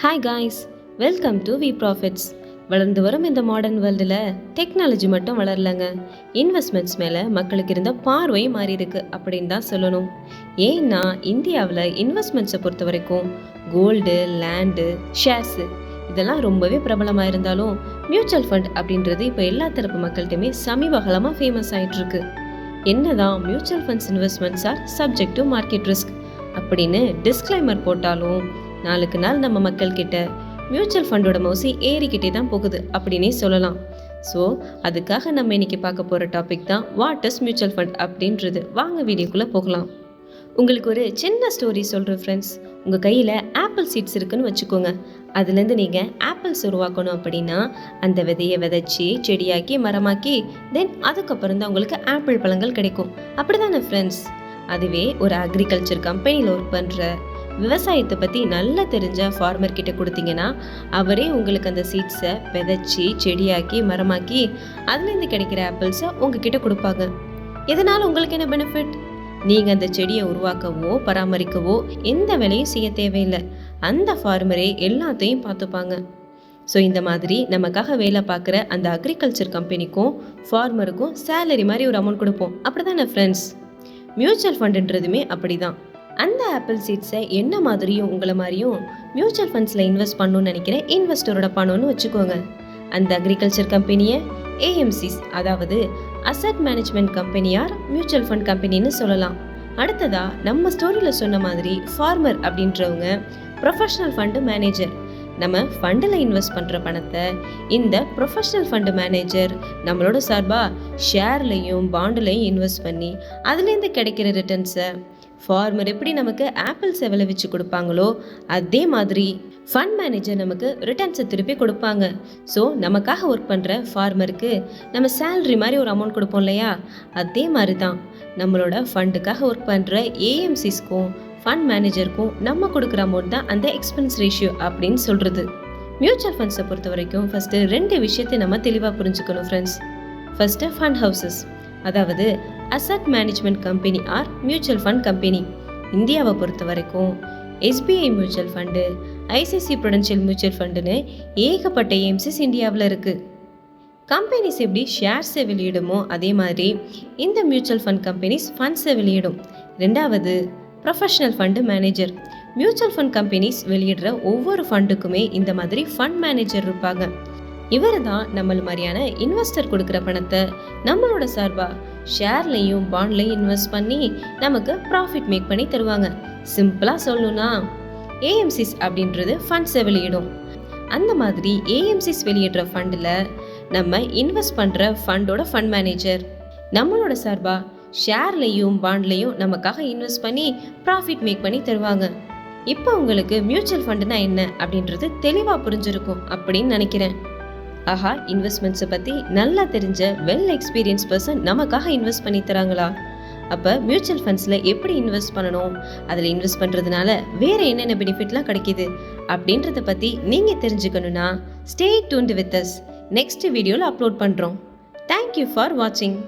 Hi guys, welcome to V profits. வளர்ந்து வரும் இந்த மாடர்ன் வேர்ல்டில் டெக்னாலஜி மட்டும் வளரலங்க, இன்வெஸ்ட்மெண்ட்ஸ் மேலே மக்களுக்கு இருந்த பார்வையும் மாறி இருக்கு அப்படின்னு தான் சொல்லணும். ஏன்னா இந்தியாவில் இன்வெஸ்ட்மெண்ட்ஸை பொறுத்த வரைக்கும் கோல்டு, லேண்டு, ஷேர்ஸு இதெல்லாம் ரொம்பவே பிரபலமாக இருந்தாலும் மியூச்சுவல் ஃபண்ட் அப்படின்றது இப்போ எல்லா தரப்பு மக்கள்கிட்டையுமே சமீப காலமாக ஃபேமஸ் ஆகிட்டு இருக்கு. என்னதான் mutual funds investments R subject to market risk அப்படின்னு டிஸ்க்ளைமர் போட்டாலும் நாளுக்கு நாள் நம்ம மக்கள்கிட்ட மியூச்சுவல் ஃபண்டோட மோசி ஏறிக்கிட்டே தான் போகுது அப்படின்னே சொல்லலாம். ஸோ அதுக்காக நம்ம இன்னைக்கு பார்க்க போகிற டாபிக் தான் வாட் இஸ் மியூச்சுவல் ஃபண்ட் அப்படின்றது. வாங்க வீடியோக்குள்ளே போகலாம். உங்களுக்கு ஒரு சின்ன ஸ்டோரி சொல்கிறேன் ஃப்ரெண்ட்ஸ். உங்கள் கையில் ஆப்பிள் சீட்ஸ் இருக்குன்னு வச்சுக்கோங்க. அதுலேருந்து நீங்கள் ஆப்பிள்ஸ் உருவாக்கணும் அப்படின்னா அந்த விதையை விதைச்சி செடியாக்கி மரமாக்கி தென் அதுக்கப்புறம் தான் உங்களுக்கு ஆப்பிள் பழங்கள் கிடைக்கும். அப்படி தானே ஃப்ரெண்ட்ஸ்? அதுவே ஒரு அக்ரிகல்ச்சர் கம்பெனியில் ஒர்க் பண்ணுற விவசாயத்தை பற்றி நல்லா தெரிஞ்ச ஃபார்மர் கிட்ட கொடுத்தீங்கன்னா அவரே உங்களுக்கு அந்த சீட்ஸை விதைச்சி செடியாக்கி மரமாக்கி அதுலேருந்து கிடைக்கிற ஆப்பிள்ஸை உங்ககிட்ட கொடுப்பாங்க. இதனால் உங்களுக்கு என்ன பெனிஃபிட்? நீங்கள் அந்த செடியை உருவாக்கவோ பராமரிக்கவோ எந்த வேலையும் செய்ய தேவையில்லை. அந்த ஃபார்மரே எல்லாத்தையும் பார்த்துப்பாங்க. ஸோ இந்த மாதிரி நமக்காக வேலை பார்க்குற அந்த அக்ரிகல்ச்சர் கம்பெனிக்கும் ஃபார்மருக்கும் சேலரி மாதிரி ஒரு அமௌண்ட் கொடுப்போம். அப்படி தானே ஃப்ரெண்ட்ஸ்? மியூச்சுவல் ஃபண்டுன்றதுமே அப்படி தான். அந்த ஆப்பிள் சீட்ஸை என்ன மாதிரியும் உங்களை மாதிரியும் மியூச்சுவல் ஃபண்ட்ஸில் இன்வெஸ்ட் பண்ணணும்னு நினைக்கிற இன்வெஸ்டரோட பணம்னு வச்சுக்கோங்க. அந்த அக்ரிகல்ச்சர் கம்பெனியை ஏஎம்சிஸ், அதாவது அசட் மேனேஜ்மெண்ட் கம்பெனியார் மியூச்சுவல் ஃபண்ட் கம்பெனின்னு சொல்லலாம். அடுத்ததா நம்ம ஸ்டோரியில் சொன்ன மாதிரி ஃபார்மர் அப்படின்றவங்க ப்ரொஃபஷனல் ஃபண்டு மேனேஜர். நம்ம ஃபண்டில் இன்வெஸ்ட் பண்ணுற பணத்தை இந்த ப்ரொஃபஷனல் ஃபண்டு மேனேஜர் நம்மளோட சார்பாக ஷேர்லையும் பாண்டுலையும் இன்வெஸ்ட் பண்ணி அதுலேருந்து கிடைக்கிற ரிட்டர்ன்ஸை ஃபார்மர் எப்படி நமக்கு ஆப்பிள்ஸை விளைவிச்சு கொடுப்பாங்களோ அதே மாதிரி ஃபண்ட் மேனேஜர் நமக்கு ரிட்டர்ன்ஸை திருப்பி கொடுப்பாங்க. ஸோ நமக்காக ஒர்க் பண்ணுற ஃபார்மருக்கு நம்ம சேலரி மாதிரி ஒரு அமௌண்ட் கொடுப்போம் இல்லையா? அதே மாதிரி தான் நம்மளோட ஃபண்டுக்காக ஒர்க் பண்ணுற ஏஎம்சிஸ்க்கும் ஃபண்ட் மேனேஜருக்கும் நம்ம கொடுக்குற அமௌண்ட் தான் அந்த எக்ஸ்பென்ஸ் ரேஷியோ அப்படின்னு சொல்கிறது. மியூச்சுவல் ஃபண்ட்ஸை பொறுத்த வரைக்கும் ஃபஸ்ட்டு 2 விஷயத்தை நம்ம தெளிவாக புரிஞ்சுக்கணும் ஃப்ரெண்ட்ஸ். ஃபஸ்ட்டு ஃபண்ட் ஹவுசஸ், அதாவது asset management company or mutual fund company. இந்தியாவை பொறுத்த வரைக்கும் SBI mutual fund, ICICI prudential mutual ஃபண்டுன்னு ஏகப்பட்ட ஏஎம்சிஸ் இந்தியாவில் இருக்குது. கம்பெனிஸ் எப்படி ஷேர்ஸை வெளியிடுமோ அதே மாதிரி இந்த மியூச்சுவல் ஃபண்ட் கம்பெனிஸ் ஃபண்ட்ஸை வெளியிடும். 2வது professional fund manager. Mutual fund companies வெளியிடுற ஒவ்வொரு ஃபண்டுக்குமே இந்த மாதிரி ஃபண்ட் மேனேஜர் இருப்பாங்க. இவர் தான் நம்மள மாதிரியான இன்வெஸ்டர் கொடுக்குற பணத்தை நம்மளோட சார்பாக ஷேர்லையும் பாண்ட்லையும் இன்வெஸ்ட் பண்ணி நமக்கு ப்ராஃபிட் மேக் பண்ணி தருவாங்க. சிம்பிளாக சொல்லணும்னா ஏஎம்சிஸ் அப்படின்றது ஃபண்ட்ஸை வெளியிடும். அந்த மாதிரி ஏஎம்சிஸ் வெளியிடுற ஃபண்டில் நம்ம இன்வெஸ்ட் பண்ணுற ஃபண்டோட ஃபண்ட் மேனேஜர் நம்மளோட சார்பாக ஷேர்லையும் பாண்ட்லையும் நமக்காக இன்வெஸ்ட் பண்ணி ப்ராஃபிட் மேக் பண்ணி தருவாங்க. இப்போ உங்களுக்கு மியூச்சுவல் ஃபண்டுனா என்ன அப்படின்றது தெளிவாக புரிஞ்சிருக்கும் அப்படின்னு நினைக்கிறேன். ஆஹா, இன்வெஸ்ட்மெண்ட்ஸை பற்றி நல்லா தெரிஞ்ச வெல் எக்ஸ்பீரியன்ஸ் பர்சன் நமக்காக இன்வெஸ்ட் பண்ணி தராங்களா? அப்போ மியூச்சுவல் ஃபண்ட்ஸில் எப்படி இன்வெஸ்ட் பண்ணணும், அதில் இன்வெஸ்ட் பண்ணுறதுனால வேறு என்னென்ன பெனிஃபிட்லாம் கிடைக்கிது அப்படின்றத பற்றி நீங்கள் தெரிஞ்சுக்கணுன்னா stay tuned with us. Next வீடியோவில் அப்லோட் பண்ணுறோம். தேங்க்யூ ஃபார் வாட்சிங்.